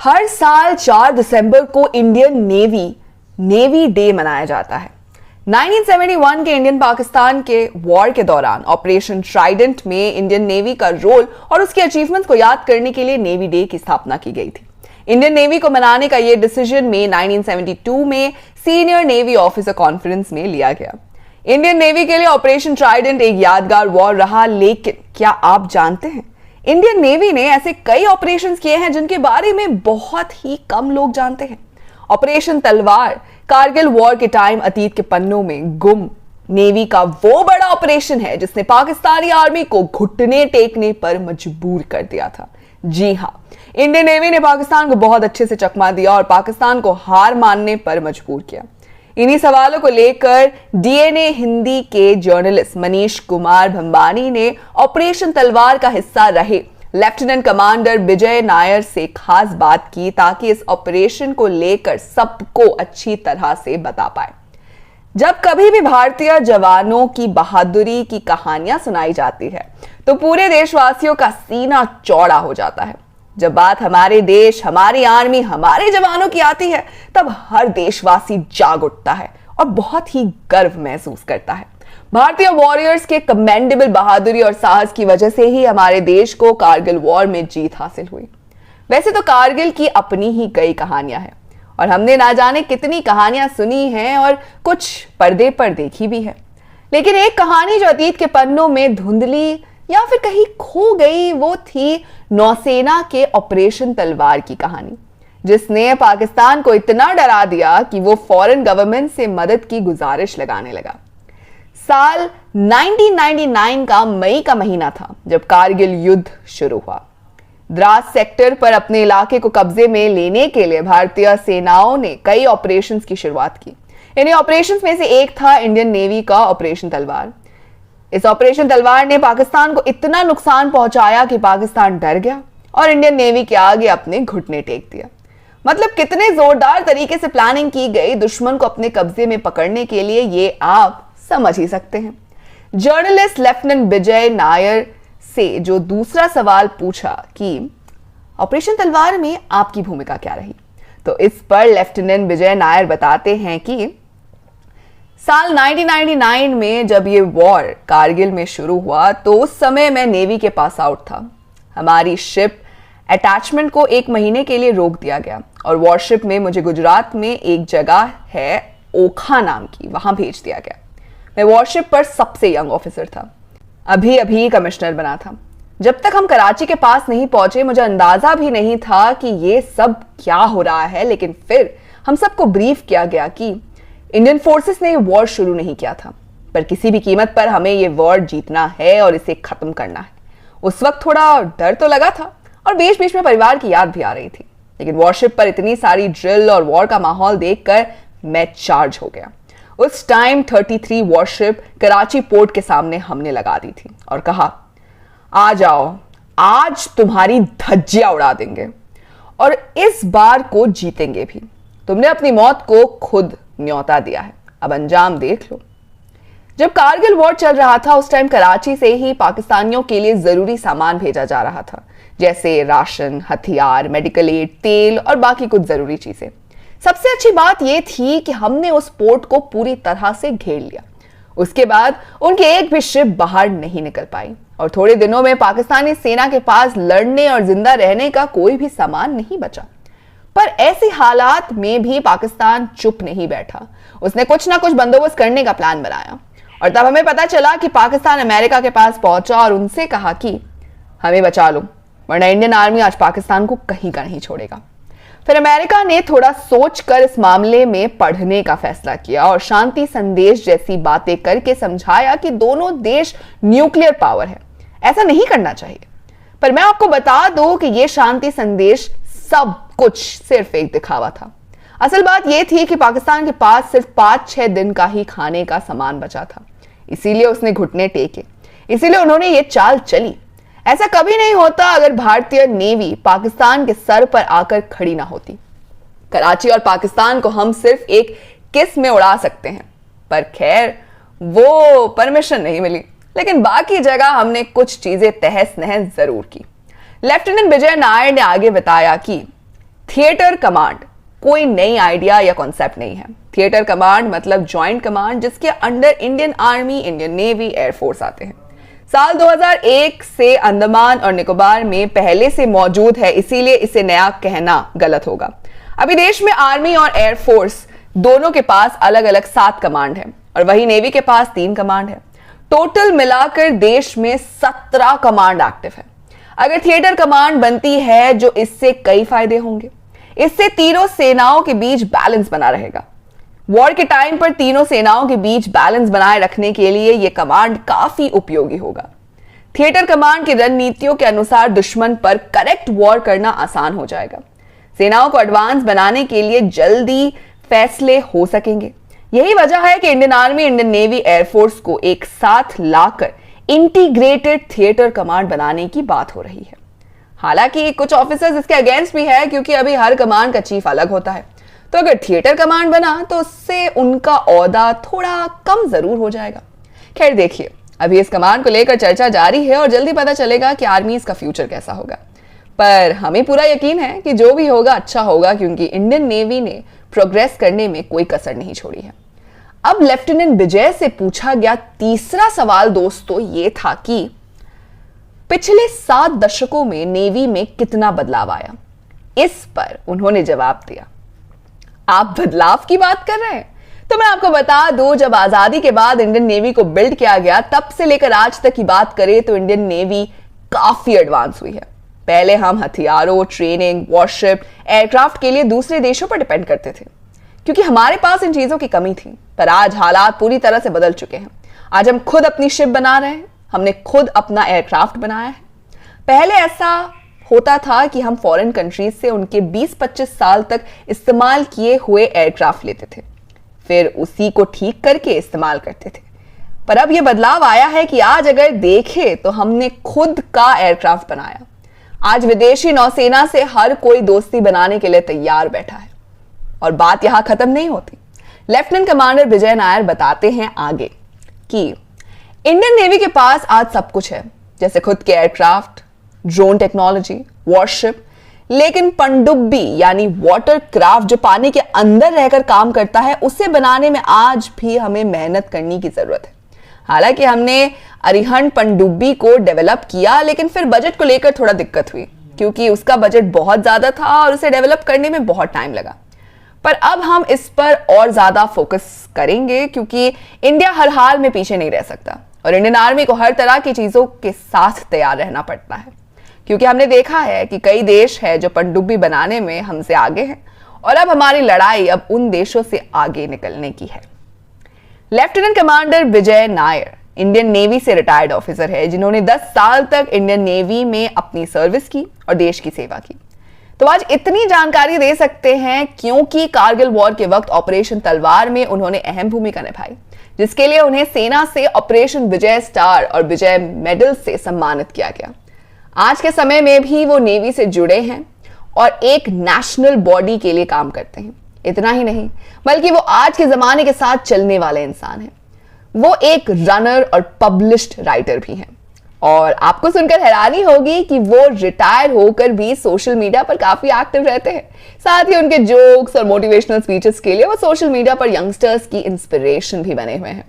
हर साल 4 दिसंबर को Indian navy day मनाया जाता है। 1971 के इंडियन पाकिस्तान के वॉर के दौरान ऑपरेशन ट्राइडेंट में इंडियन नेवी का रोल और उसके अचीवमेंट्स को याद करने के लिए नेवी डे की स्थापना की गई थी। इंडियन नेवी को मनाने का यह डिसीजन में 1972 में सीनियर नेवी ऑफिसर कॉन्फ्रेंस में लिया गया। इंडियन नेवी के लिए ऑपरेशन ट्राइडेंट एक यादगार वॉर रहा, लेकिन क्या आप जानते हैं इंडियन नेवी ने ऐसे कई ऑपरेशंस किए हैं जिनके बारे में बहुत ही कम लोग जानते हैं। ऑपरेशन तलवार कारगिल वॉर के टाइम अतीत के पन्नों में गुम नेवी का वो बड़ा ऑपरेशन है जिसने पाकिस्तानी आर्मी को घुटने टेकने पर मजबूर कर दिया था। जी हां, इंडियन नेवी ने पाकिस्तान को बहुत अच्छे से चकमा दिया और पाकिस्तान को हार मानने पर मजबूर किया। इन्हीं सवालों को लेकर डीएनए हिंदी के जर्नलिस्ट मनीष कुमार भंबानी ने ऑपरेशन तलवार का हिस्सा रहे लेफ्टिनेंट कमांडर विजय नायर से खास बात की ताकि इस ऑपरेशन को लेकर सबको अच्छी तरह से बता पाए। जब कभी भी भारतीय जवानों की बहादुरी की कहानियां सुनाई जाती है तो पूरे देशवासियों का सीना चौड़ा हो जाता है। जब बात हमारे देश, हमारी आर्मी, हमारे जवानों की आती है तब हर देशवासी जाग उठता है और बहुत ही गर्व महसूस करता है। भारतीय वॉरियर्स के कमेंडेबल बहादुरी और साहस की वजह से ही हमारे देश को कारगिल वॉर में जीत हासिल हुई। वैसे तो कारगिल की अपनी ही कई कहानियां हैं और हमने ना जाने कितनी कहानियां सुनी हैं और कुछ पर्दे पर देखी भी है, लेकिन एक कहानी जो अतीत के पन्नों में धुंधली या फिर कहीं खो गई वो थी नौसेना के ऑपरेशन तलवार की कहानी, जिसने पाकिस्तान को इतना डरा दिया कि वो फॉरेन गवर्नमेंट से मदद की गुजारिश लगाने लगा। साल 1999 का मई का महीना था जब कारगिल युद्ध शुरू हुआ। द्रास सेक्टर पर अपने इलाके को कब्जे में लेने के लिए भारतीय सेनाओं ने कई ऑपरेशंस की शुरुआत की। इन्हीं ऑपरेशंस में से एक था इंडियन नेवी का ऑपरेशन तलवार। इस ऑपरेशन तलवार ने पाकिस्तान को इतना नुकसान पहुंचाया कि पाकिस्तान डर गया और इंडियन नेवी के आगे अपने घुटने टेक दिया। मतलब कितने जोरदार तरीके से प्लानिंग की गई दुश्मन को अपने कब्जे में पकड़ने के लिए, ये आप समझ ही सकते हैं। जर्नलिस्ट लेफ्टिनेंट विजय नायर से जो दूसरा सवाल पूछा कि ऑपरेशन तलवार में आपकी भूमिका क्या रही, तो इस पर लेफ्टिनेंट विजय नायर बताते हैं कि साल 1999 में जब ये वॉर कारगिल में शुरू हुआ तो उस समय मैं नेवी के पास आउट था। हमारी शिप अटैचमेंट को 1 महीने के लिए रोक दिया गया और वॉरशिप में मुझे गुजरात में एक जगह है ओखा नाम की, वहां भेज दिया गया। मैं वॉरशिप पर सबसे यंग ऑफिसर था, अभी कमिश्नर बना था। जब तक हम कराची के पास नहीं पहुंचे मुझे अंदाजा भी नहीं था कि ये सब क्या हो रहा है, लेकिन फिर हम सबको ब्रीफ किया गया कि इंडियन फोर्सेस ने ये वॉर शुरू नहीं किया था, पर किसी भी कीमत पर हमें ये वॉर जीतना है और इसे खत्म करना है। उस वक्त थोड़ा डर तो लगा था और बीच बीच में परिवार की याद भी आ रही थी, लेकिन वॉरशिप पर इतनी सारी ड्रिल और वॉर का माहौल देखकर मैं चार्ज हो गया। उस टाइम 33 वॉरशिप कराची पोर्ट के सामने हमने लगा दी थी और कहा, आ जाओ, आज तुम्हारी धज्जियां उड़ा देंगे और इस बार को जीतेंगे भी। तुमने अपनी मौत को खुद न्योता दिया है, अब अंजाम देख लो। जब कारगिल वॉर चल रहा था उस टाइम कराची से ही पाकिस्तानियों के लिए जरूरी सामान भेजा जा रहा था, जैसे राशन, हथियार, मेडिकल एड, तेल और बाकी कुछ जरूरी चीजें। सबसे अच्छी बात यह थी कि हमने उस पोर्ट को पूरी तरह से घेर लिया। उसके बाद उनकी एक भी शिप बाहर नहीं निकल पाई और थोड़े दिनों में पाकिस्तानी सेना के पास लड़ने और जिंदा रहने का कोई भी सामान नहीं बचा। पर ऐसी हालात में भी पाकिस्तान चुप नहीं बैठा, उसने कुछ ना कुछ बंदोबस्त करने का प्लान बनाया और तब हमें पता चला कि पाकिस्तान अमेरिका के पास पहुंचा और उनसे कहा कि हमें बचा लो, वरना इंडियन आर्मी आज पाकिस्तान को कहीं का नहीं छोड़ेगा। फिर अमेरिका ने थोड़ा सोचकर इस मामले में पढ़ने का फैसला किया और शांति संदेश जैसी बातें करके समझाया कि दोनों देश न्यूक्लियर पावर है, ऐसा नहीं करना चाहिए। पर मैं आपको बता दूं कि यह शांति संदेश सब कुछ सिर्फ एक दिखावा था। असल बात यह थी कि पाकिस्तान के पास सिर्फ 5-6 दिन का ही खाने का सामान बचा था, इसीलिए उसने घुटने टेके, इसीलिए उन्होंने ये चाल चली। ऐसा कभी नहीं होता अगर भारतीय नेवी पाकिस्तान के सर पर आकर खड़ी ना होती। कराची और पाकिस्तान को हम सिर्फ एक किस में उड़ा सकते हैं, पर खैर वो परमिशन नहीं मिली, लेकिन बाकी जगह हमने कुछ चीजें तहस नहस जरूर की। लेफ्टिनेंट विजय नायर ने आगे बताया कि थिएटर कमांड कोई नई आइडिया या कॉन्सेप्ट नहीं है। थिएटर कमांड मतलब जॉइंट कमांड, जिसके under Indian army, Indian navy, air force आते हैं। साल 2001 से अंडमान और निकोबार में पहले से मौजूद है, इसीलिए इसे नया कहना गलत होगा। अभी देश में आर्मी और एयरफोर्स दोनों के पास अलग अलग 7 कमांड है और वही नेवी के पास 3 कमांड है। टोटल मिलाकर देश में 17 कमांड एक्टिव है। अगर थिएटर कमांड बनती है जो इससे कई फायदे होंगे। इससे तीनों सेनाओं के बीच बैलेंस बना रहेगा। वॉर के टाइम पर तीनों सेनाओं के बीच बैलेंस बनाए रखने के लिए यह कमांड काफी उपयोगी होगा। थिएटर कमांड की रणनीतियों के अनुसार दुश्मन पर करेक्ट वॉर करना आसान हो जाएगा। सेनाओं को एडवांस बनाने के लिए जल्दी फैसले हो सकेंगे। यही वजह है कि Indian army, Indian navy, air force को एक साथ लाकर इंटीग्रेटेड थिएटर कमांड बनाने की बात हो रही है। हालांकि कुछ ऑफिसर्स इसके अगेंस्ट भी है, क्योंकि अभी हर कमांड का चीफ अलग होता है। तो अगर थिएटर कमांड बना तो उससे उनका ओहदा थोड़ा कम जरूर हो जाएगा। खैर देखिए, अभी इस कमांड को लेकर चर्चा जारी है और जल्दी पता चलेगा कि आर्मी का फ्यूचर कैसा होगा। पर हमें पूरा यकीन है कि जो भी होगा अच्छा होगा, क्योंकि इंडियन नेवी ने प्रोग्रेस करने में कोई कसर नहीं छोड़ी है। अब लेफ्टिनेंट विजय से पूछा गया तीसरा सवाल दोस्तों ये था कि पिछले 7 दशकों में नेवी में कितना बदलाव आया। इस पर उन्होंने जवाब दिया, आप बदलाव की बात कर रहे हैं? तो मैं आपको बता दूं, जब आजादी के बाद इंडियन नेवी को बिल्ड किया गया, तब से लेकर आज तक की बात करें तो इंडियन नेवी काफी एडवांस हुई है। पहले हम हथियारों, ट्रेनिंग, वॉरशिप, एयरक्राफ्ट के लिए दूसरे देशों पर डिपेंड करते थे, क्योंकि हमारे पास इन चीजों की कमी थी। पर आज हालात पूरी तरह से बदल चुके हैं। आज हम खुद अपनी शिप बना रहे हैं, हमने खुद अपना एयरक्राफ्ट बनाया है। पहले ऐसा होता था कि हम फॉरेन कंट्रीज से उनके 20-25 साल तक इस्तेमाल किए हुए एयरक्राफ्ट लेते थे, फिर उसी को ठीक करके इस्तेमाल करते थे। पर अब यह बदलाव आया है कि आज अगर देखें तो हमने खुद का एयरक्राफ्ट बनाया। आज विदेशी नौसेना से हर कोई दोस्ती बनाने के लिए तैयार बैठा है। और बात यहां खत्म नहीं होती। लेफ्टिनेंट कमांडर विजय नायर बताते हैं आगे कि इंडियन नेवी के पास आज सब कुछ है, जैसे खुद के एयरक्राफ्ट, ड्रोन टेक्नोलॉजी, वॉरशिप, लेकिन पनडुब्बी यानी वाटर क्राफ्ट जो पानी के अंदर रहकर काम करता है, उसे बनाने में आज भी हमें मेहनत करने की जरूरत है। हालांकि हमने अरिहंत पनडुब्बी को डेवलप किया, लेकिन फिर बजट को लेकर थोड़ा दिक्कत हुई, क्योंकि उसका बजट बहुत ज्यादा था और उसे डेवलप करने में बहुत टाइम लगा। पर अब हम इस पर और ज्यादा फोकस करेंगे, क्योंकि इंडिया हर हाल में पीछे नहीं रह सकता और इंडियन आर्मी को हर तरह की चीजों के साथ तैयार रहना पड़ता है। क्योंकि हमने देखा है कि कई देश है जो पनडुब्बी बनाने में हमसे आगे हैं और अब हमारी लड़ाई अब उन देशों से आगे निकलने की है। लेफ्टिनेंट कमांडर विजय नायर इंडियन नेवी से रिटायर्ड ऑफिसर है, जिन्होंने 10 साल तक इंडियन नेवी में अपनी सर्विस की और देश की सेवा की। तो आज इतनी जानकारी दे सकते हैं क्योंकि कारगिल वॉर के वक्त ऑपरेशन तलवार में उन्होंने अहम भूमिका निभाई, जिसके लिए उन्हें सेना से ऑपरेशन विजय स्टार और विजय मेडल से सम्मानित किया गया। आज के समय में भी वो नेवी से जुड़े हैं और एक नेशनल बॉडी के लिए काम करते हैं। इतना ही नहीं, बल्कि वो आज के जमाने के साथ चलने वाले इंसान हैं। वो एक रनर और पब्लिश्ड राइटर भी हैं। और आपको सुनकर हैरानी होगी कि वो रिटायर होकर भी सोशल मीडिया पर काफी एक्टिव रहते हैं। साथ ही उनके जोक्स और मोटिवेशनल स्पीचेस के लिए वो सोशल मीडिया पर यंगस्टर्स की इंस्पिरेशन भी बने हुए हैं।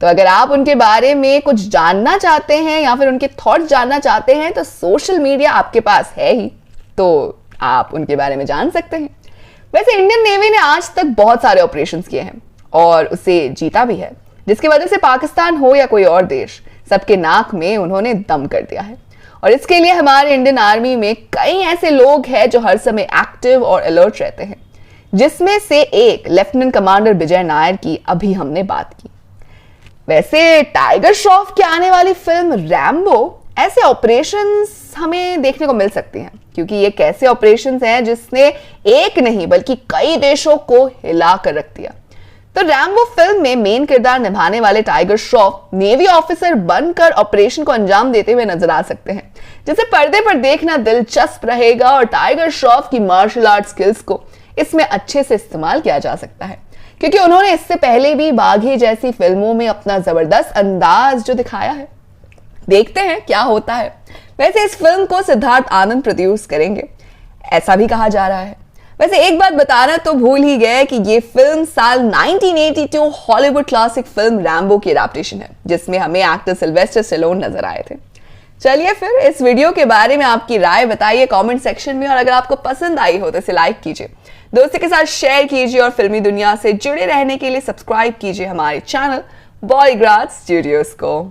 तो अगर आप उनके बारे में कुछ जानना चाहते हैं या फिर उनके थॉट्स जानना चाहते हैं, तो सोशल मीडिया आपके पास है ही, तो आप उनके बारे में जान सकते हैं। वैसे इंडियन नेवी ने आज तक बहुत सारे ऑपरेशंस किए हैं और उसे जीता भी है, जिसकी वजह से पाकिस्तान हो या कोई और देश, सबके नाक में उन्होंने दम कर दिया है। और इसके लिए हमारे इंडियन आर्मी में कई ऐसे लोग हैं जो हर समय एक्टिव और अलर्ट रहते हैं, जिसमें से एक लेफ्टिनेंट कमांडर विजय नायर की अभी हमने बात की। वैसे टाइगर श्रॉफ की आने वाली फिल्म रैम्बो ऐसे ऑपरेशंस हमें देखने को मिल सकती हैं, क्योंकि ये कैसे ऑपरेशंस हैं जिसने एक नहीं बल्कि कई देशों को हिला कर रख दिया। तो रैम्बो फिल्म में मेन किरदार निभाने वाले टाइगर श्रॉफ नेवी ऑफिसर बनकर ऑपरेशन को अंजाम देते हुए नजर आ सकते हैं, जिसे पर्दे पर देखना दिलचस्प रहेगा और टाइगर श्रॉफ की मार्शल आर्ट स्किल्स को इसमें अच्छे से इस्तेमाल किया जा सकता है, क्योंकि उन्होंने इससे पहले भी बागी जैसी फिल्मों में अपना जबरदस्त अंदाज जो दिखाया है। देखते हैं क्या होता है। वैसे इस फिल्म को सिद्धार्थ आनंद प्रोड्यूस करेंगे, ऐसा भी कहा जा रहा है। वैसे एक बात बताना तो भूल ही गए कि ये फिल्म साल 1982 हॉलीवुड क्लासिक फिल्म रैम्बो की एडाप्टेशन है, जिसमें हमें एक्टर सिल्वेस्टर स्टेलोन नजर आए थे। चलिए फिर इस वीडियो के बारे में आपकी राय बताइए कमेंट सेक्शन में, और अगर आपको पसंद आई हो तो इसे लाइक कीजिए, दोस्तों के साथ शेयर कीजिए, और फिल्मी दुनिया से जुड़े रहने के लिए सब्सक्राइब कीजिए हमारे चैनल बॉलीग्राड स्टूडियोज को।